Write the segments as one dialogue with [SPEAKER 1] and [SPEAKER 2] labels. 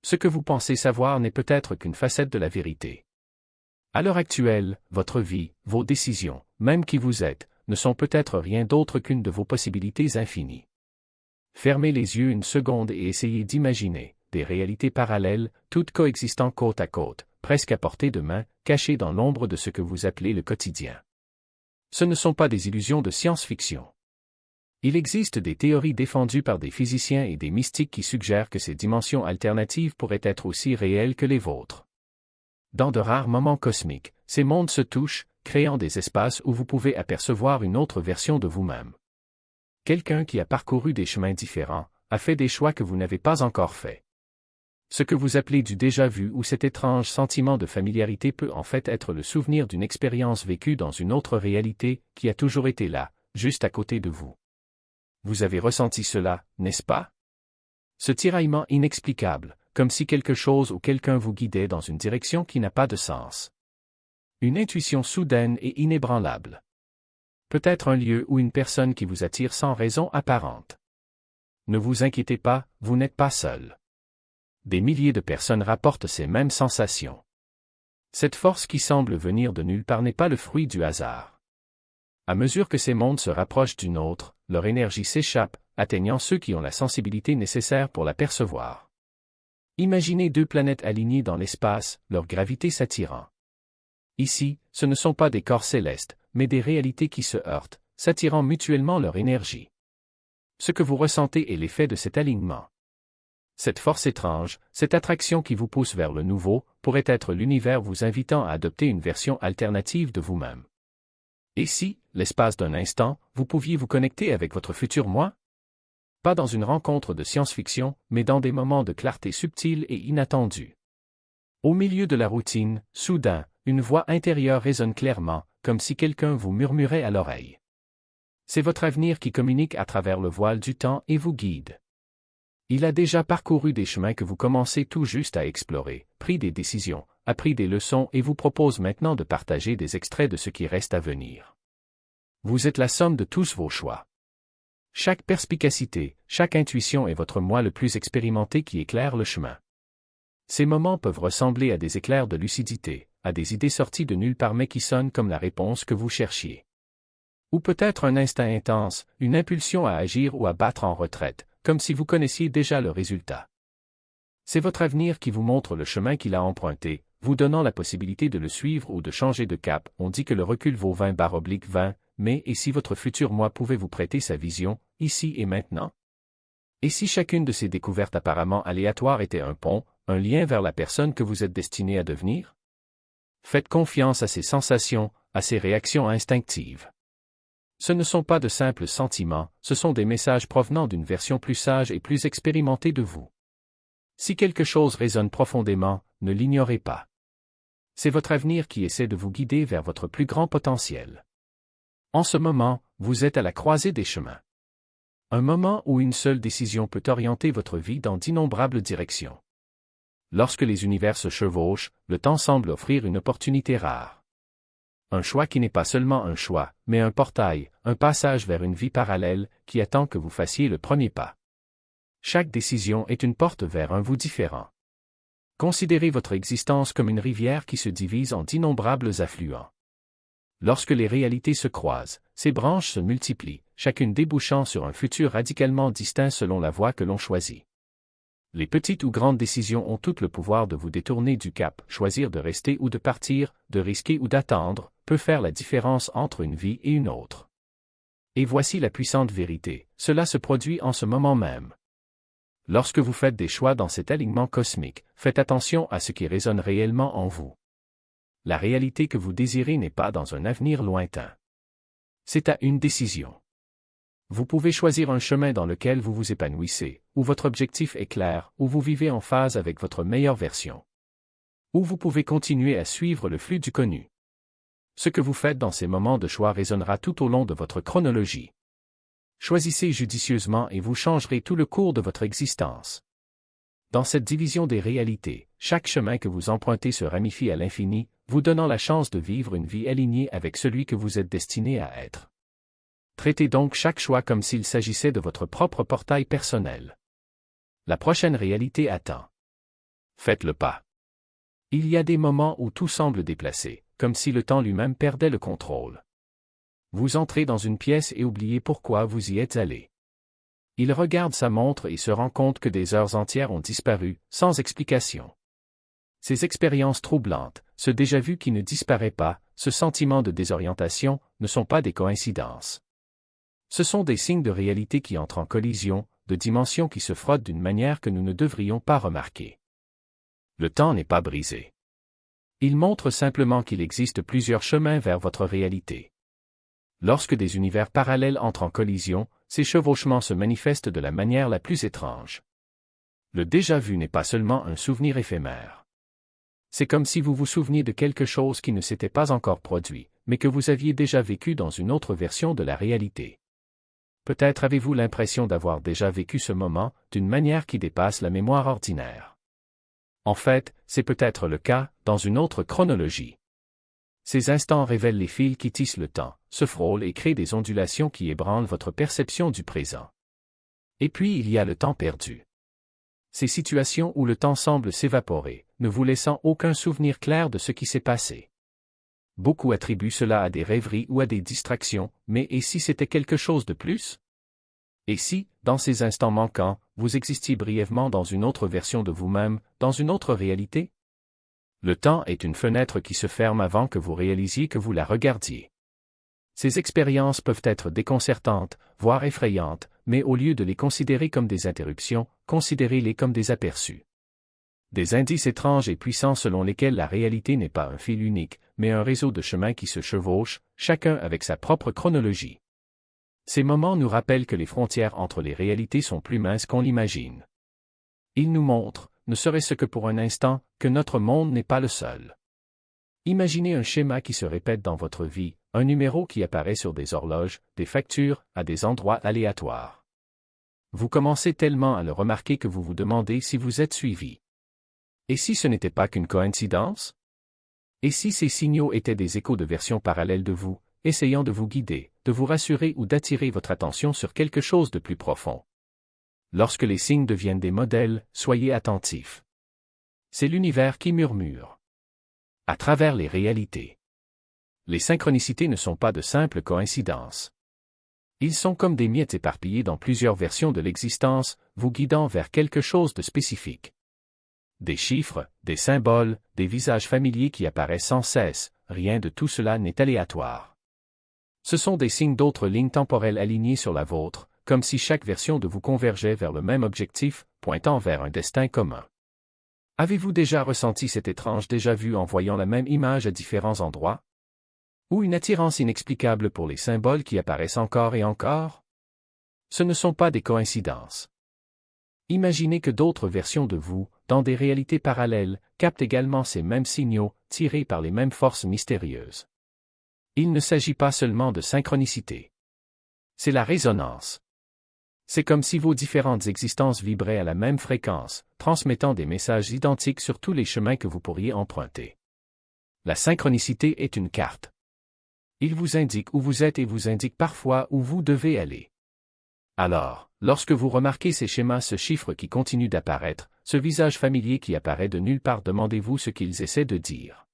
[SPEAKER 1] Ce que vous pensez savoir n'est peut-être qu'une facette de la vérité. À l'heure actuelle, votre vie, vos décisions, même qui vous êtes, ne sont peut-être rien d'autre qu'une de vos possibilités infinies. Fermez les yeux une seconde et essayez d'imaginer des réalités parallèles, toutes coexistant côte à côte, presque à portée de main, cachées dans l'ombre de ce que vous appelez le quotidien. Ce ne sont pas des illusions de science-fiction. Il existe des théories défendues par des physiciens et des mystiques qui suggèrent que ces dimensions alternatives pourraient être aussi réelles que les vôtres. Dans de rares moments cosmiques, ces mondes se touchent, créant des espaces où vous pouvez apercevoir une autre version de vous-même. Quelqu'un qui a parcouru des chemins différents, a fait des choix que vous n'avez pas encore faits. Ce que vous appelez du déjà-vu ou cet étrange sentiment de familiarité peut en fait être le souvenir d'une expérience vécue dans une autre réalité qui a toujours été là, juste à côté de vous. Vous avez ressenti cela, n'est-ce pas? Ce tiraillement inexplicable, comme si quelque chose ou quelqu'un vous guidait dans une direction qui n'a pas de sens. Une intuition soudaine et inébranlable. Peut-être un lieu ou une personne qui vous attire sans raison apparente. Ne vous inquiétez pas, vous n'êtes pas seul. Des milliers de personnes rapportent ces mêmes sensations. Cette force qui semble venir de nulle part n'est pas le fruit du hasard. À mesure que ces mondes se rapprochent d'une autre, leur énergie s'échappe, atteignant ceux qui ont la sensibilité nécessaire pour la percevoir. Imaginez deux planètes alignées dans l'espace, leur gravité s'attirant. Ici, ce ne sont pas des corps célestes, mais des réalités qui se heurtent, s'attirant mutuellement leur énergie. Ce que vous ressentez est l'effet de cet alignement. Cette force étrange, cette attraction qui vous pousse vers le nouveau, pourrait être l'univers vous invitant à adopter une version alternative de vous-même. Et si, l'espace d'un instant, vous pouviez vous connecter avec votre futur moi? Pas dans une rencontre de science-fiction, mais dans des moments de clarté subtile et inattendue. Au milieu de la routine, soudain, une voix intérieure résonne clairement, comme si quelqu'un vous murmurait à l'oreille. C'est votre avenir qui communique à travers le voile du temps et vous guide. Il a déjà parcouru des chemins que vous commencez tout juste à explorer, pris des décisions, appris des leçons et vous propose maintenant de partager des extraits de ce qui reste à venir. Vous êtes la somme de tous vos choix. Chaque perspicacité, chaque intuition est votre moi le plus expérimenté qui éclaire le chemin. Ces moments peuvent ressembler à des éclairs de lucidité, à des idées sorties de nulle part mais qui sonnent comme la réponse que vous cherchiez. Ou peut-être un instinct intense, une impulsion à agir ou à battre en retraite, comme si vous connaissiez déjà le résultat. C'est votre avenir qui vous montre le chemin qu'il a emprunté, vous donnant la possibilité de le suivre ou de changer de cap. On dit que le recul vaut 20/20, mais et si votre futur moi pouvait vous prêter sa vision, ici et maintenant? Et si chacune de ces découvertes apparemment aléatoires était un pont, un lien vers la personne que vous êtes destiné à devenir? Faites confiance à ces sensations, à ces réactions instinctives. Ce ne sont pas de simples sentiments, ce sont des messages provenant d'une version plus sage et plus expérimentée de vous. Si quelque chose résonne profondément, ne l'ignorez pas. C'est votre avenir qui essaie de vous guider vers votre plus grand potentiel. En ce moment, vous êtes à la croisée des chemins. Un moment où une seule décision peut orienter votre vie dans d'innombrables directions. Lorsque les univers se chevauchent, le temps semble offrir une opportunité rare. Un choix qui n'est pas seulement un choix, mais un portail, un passage vers une vie parallèle, qui attend que vous fassiez le premier pas. Chaque décision est une porte vers un vous différent. Considérez votre existence comme une rivière qui se divise en d'innombrables affluents. Lorsque les réalités se croisent, ces branches se multiplient, chacune débouchant sur un futur radicalement distinct selon la voie que l'on choisit. Les petites ou grandes décisions ont tout le pouvoir de vous détourner du cap, choisir de rester ou de partir, de risquer ou d'attendre, peut faire la différence entre une vie et une autre. Et voici la puissante vérité, cela se produit en ce moment même. Lorsque vous faites des choix dans cet alignement cosmique, faites attention à ce qui résonne réellement en vous. La réalité que vous désirez n'est pas dans un avenir lointain. C'est à une décision. Vous pouvez choisir un chemin dans lequel vous vous épanouissez, où votre objectif est clair, où vous vivez en phase avec votre meilleure version. Ou vous pouvez continuer à suivre le flux du connu. Ce que vous faites dans ces moments de choix résonnera tout au long de votre chronologie. Choisissez judicieusement et vous changerez tout le cours de votre existence. Dans cette division des réalités, chaque chemin que vous empruntez se ramifie à l'infini, vous donnant la chance de vivre une vie alignée avec celui que vous êtes destiné à être. Traitez donc chaque choix comme s'il s'agissait de votre propre portail personnel. La prochaine réalité attend. Faites le pas. Il y a des moments où tout semble déplacé, comme si le temps lui-même perdait le contrôle. Vous entrez dans une pièce et oubliez pourquoi vous y êtes allé. Il regarde sa montre et se rend compte que des heures entières ont disparu, sans explication. Ces expériences troublantes, ce déjà-vu qui ne disparaît pas, ce sentiment de désorientation, ne sont pas des coïncidences. Ce sont des signes de réalité qui entrent en collision, de dimensions qui se frottent d'une manière que nous ne devrions pas remarquer. Le temps n'est pas brisé. Il montre simplement qu'il existe plusieurs chemins vers votre réalité. Lorsque des univers parallèles entrent en collision, ces chevauchements se manifestent de la manière la plus étrange. Le déjà-vu n'est pas seulement un souvenir éphémère. C'est comme si vous vous souveniez de quelque chose qui ne s'était pas encore produit, mais que vous aviez déjà vécu dans une autre version de la réalité. Peut-être avez-vous l'impression d'avoir déjà vécu ce moment d'une manière qui dépasse la mémoire ordinaire. En fait, c'est peut-être le cas dans une autre chronologie. Ces instants révèlent les fils qui tissent le temps, se frôlent et créent des ondulations qui ébranlent votre perception du présent. Et puis il y a le temps perdu. Ces situations où le temps semble s'évaporer, ne vous laissant aucun souvenir clair de ce qui s'est passé. Beaucoup attribuent cela à des rêveries ou à des distractions, mais et si c'était quelque chose de plus? Et si, dans ces instants manquants, vous existiez brièvement dans une autre version de vous-même, dans une autre réalité? Le temps est une fenêtre qui se ferme avant que vous réalisiez que vous la regardiez. Ces expériences peuvent être déconcertantes, voire effrayantes, mais au lieu de les considérer comme des interruptions, considérez-les comme des aperçus. Des indices étranges et puissants selon lesquels la réalité n'est pas un fil unique, mais un réseau de chemins qui se chevauchent, chacun avec sa propre chronologie. Ces moments nous rappellent que les frontières entre les réalités sont plus minces qu'on l'imagine. Ils nous montrent, ne serait-ce que pour un instant, que notre monde n'est pas le seul. Imaginez un schéma qui se répète dans votre vie, un numéro qui apparaît sur des horloges, des factures, à des endroits aléatoires. Vous commencez tellement à le remarquer que vous vous demandez si vous êtes suivi. Et si ce n'était pas qu'une coïncidence? Et si ces signaux étaient des échos de versions parallèles de vous, essayant de vous guider, de vous rassurer ou d'attirer votre attention sur quelque chose de plus profond? Lorsque les signes deviennent des modèles, soyez attentifs. C'est l'univers qui murmure. À travers les réalités. Les synchronicités ne sont pas de simples coïncidences. Ils sont comme des miettes éparpillées dans plusieurs versions de l'existence, vous guidant vers quelque chose de spécifique. Des chiffres, des symboles, des visages familiers qui apparaissent sans cesse, rien de tout cela n'est aléatoire. Ce sont des signes d'autres lignes temporelles alignées sur la vôtre, comme si chaque version de vous convergeait vers le même objectif, pointant vers un destin commun. Avez-vous déjà ressenti cet étrange déjà-vu en voyant la même image à différents endroits? Ou une attirance inexplicable pour les symboles qui apparaissent encore et encore? Ce ne sont pas des coïncidences. Imaginez que d'autres versions de vous, dans des réalités parallèles, captent également ces mêmes signaux, tirés par les mêmes forces mystérieuses. Il ne s'agit pas seulement de synchronicité. C'est la résonance. C'est comme si vos différentes existences vibraient à la même fréquence, transmettant des messages identiques sur tous les chemins que vous pourriez emprunter. La synchronicité est une carte. Il vous indique où vous êtes et vous indique parfois où vous devez aller. Alors, lorsque vous remarquez ces schémas, ce chiffre qui continue d'apparaître, ce visage familier qui apparaît de nulle part, demandez-vous ce qu'ils essaient de dire.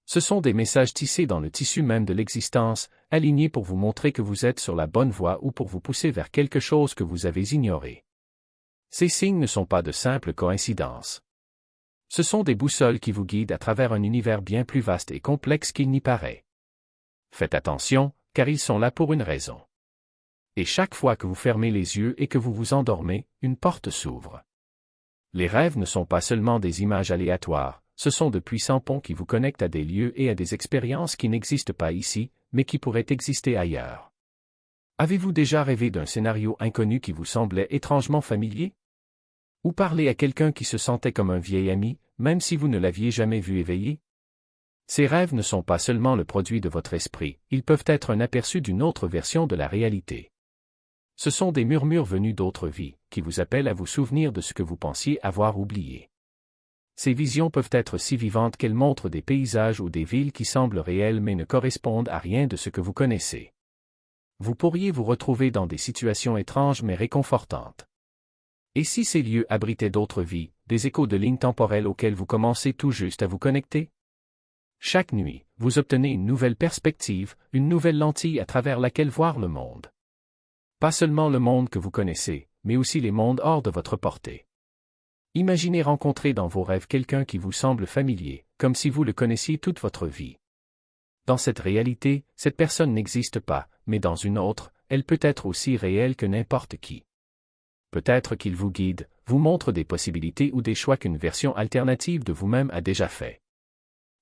[SPEAKER 1] Ce sont des messages tissés dans le tissu même de l'existence, alignés pour vous montrer que vous êtes sur la bonne voie ou pour vous pousser vers quelque chose que vous avez ignoré. Ces signes ne sont pas de simples coïncidences. Ce sont des boussoles qui vous guident à travers un univers bien plus vaste et complexe qu'il n'y paraît. Faites attention, car ils sont là pour une raison. Et chaque fois que vous fermez les yeux et que vous vous endormez, une porte s'ouvre. Les rêves ne sont pas seulement des images aléatoires, ce sont de puissants ponts qui vous connectent à des lieux et à des expériences qui n'existent pas ici, mais qui pourraient exister ailleurs. Avez-vous déjà rêvé d'un scénario inconnu qui vous semblait étrangement familier? Ou parlé à quelqu'un qui se sentait comme un vieil ami, même si vous ne l'aviez jamais vu éveillé? Ces rêves ne sont pas seulement le produit de votre esprit, ils peuvent être un aperçu d'une autre version de la réalité. Ce sont des murmures venus d'autres vies, qui vous appellent à vous souvenir de ce que vous pensiez avoir oublié. Ces visions peuvent être si vivantes qu'elles montrent des paysages ou des villes qui semblent réelles mais ne correspondent à rien de ce que vous connaissez. Vous pourriez vous retrouver dans des situations étranges mais réconfortantes. Et si ces lieux abritaient d'autres vies, des échos de lignes temporelles auxquelles vous commencez tout juste à vous connecter? Chaque nuit, vous obtenez une nouvelle perspective, une nouvelle lentille à travers laquelle voir le monde. Pas seulement le monde que vous connaissez, mais aussi les mondes hors de votre portée. Imaginez rencontrer dans vos rêves quelqu'un qui vous semble familier, comme si vous le connaissiez toute votre vie. Dans cette réalité, cette personne n'existe pas, mais dans une autre, elle peut être aussi réelle que n'importe qui. Peut-être qu'il vous guide, vous montre des possibilités ou des choix qu'une version alternative de vous-même a déjà fait.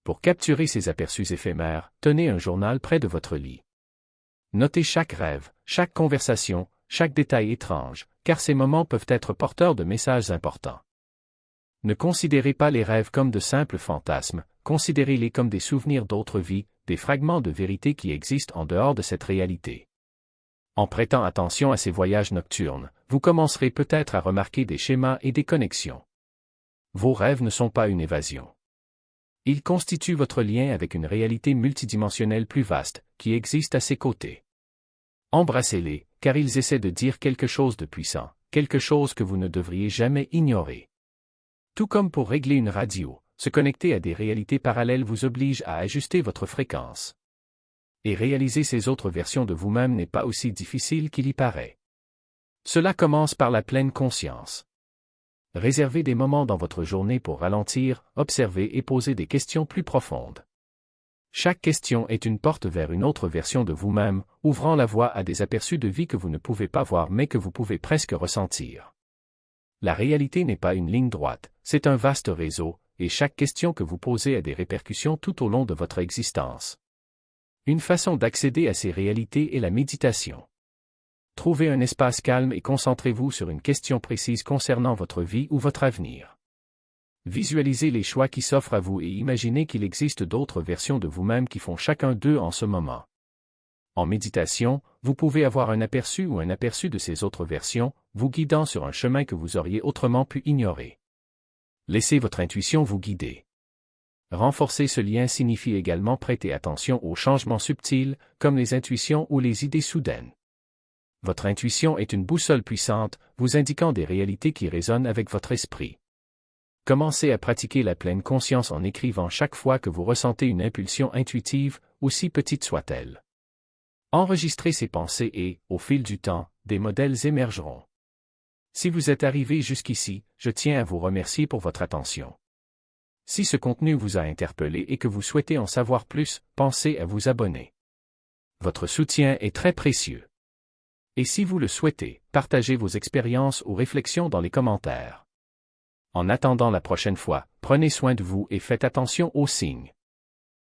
[SPEAKER 1] Pour capturer ces aperçus éphémères, tenez un journal près de votre lit. Notez chaque rêve, chaque conversation, chaque détail étrange, car ces moments peuvent être porteurs de messages importants. Ne considérez pas les rêves comme de simples fantasmes, considérez-les comme des souvenirs d'autres vies, des fragments de vérité qui existent en dehors de cette réalité. En prêtant attention à ces voyages nocturnes, vous commencerez peut-être à remarquer des schémas et des connexions. Vos rêves ne sont pas une évasion. Ils constituent votre lien avec une réalité multidimensionnelle plus vaste, qui existe à ses côtés. Embrassez-les, car ils essaient de dire quelque chose de puissant, quelque chose que vous ne devriez jamais ignorer. Tout comme pour régler une radio, se connecter à des réalités parallèles vous oblige à ajuster votre fréquence. Et réaliser ces autres versions de vous-même n'est pas aussi difficile qu'il y paraît. Cela commence par la pleine conscience. Réservez des moments dans votre journée pour ralentir, observer et poser des questions plus profondes. Chaque question est une porte vers une autre version de vous-même, ouvrant la voie à des aperçus de vie que vous ne pouvez pas voir mais que vous pouvez presque ressentir. La réalité n'est pas une ligne droite, c'est un vaste réseau, et chaque question que vous posez a des répercussions tout au long de votre existence. Une façon d'accéder à ces réalités est la méditation. Trouvez un espace calme et concentrez-vous sur une question précise concernant votre vie ou votre avenir. Visualisez les choix qui s'offrent à vous et imaginez qu'il existe d'autres versions de vous-même qui font chacun d'eux en ce moment. En méditation, vous pouvez avoir un aperçu ou un aperçu de ces autres versions, vous guidant sur un chemin que vous auriez autrement pu ignorer. Laissez votre intuition vous guider. Renforcer ce lien signifie également prêter attention aux changements subtils, comme les intuitions ou les idées soudaines. Votre intuition est une boussole puissante, vous indiquant des réalités qui résonnent avec votre esprit. Commencez à pratiquer la pleine conscience en écrivant chaque fois que vous ressentez une impulsion intuitive, aussi petite soit-elle. Enregistrez ces pensées et, au fil du temps, des modèles émergeront. Si vous êtes arrivé jusqu'ici, je tiens à vous remercier pour votre attention. Si ce contenu vous a interpellé et que vous souhaitez en savoir plus, pensez à vous abonner. Votre soutien est très précieux. Et si vous le souhaitez, partagez vos expériences ou réflexions dans les commentaires. En attendant la prochaine fois, prenez soin de vous et faites attention aux signes.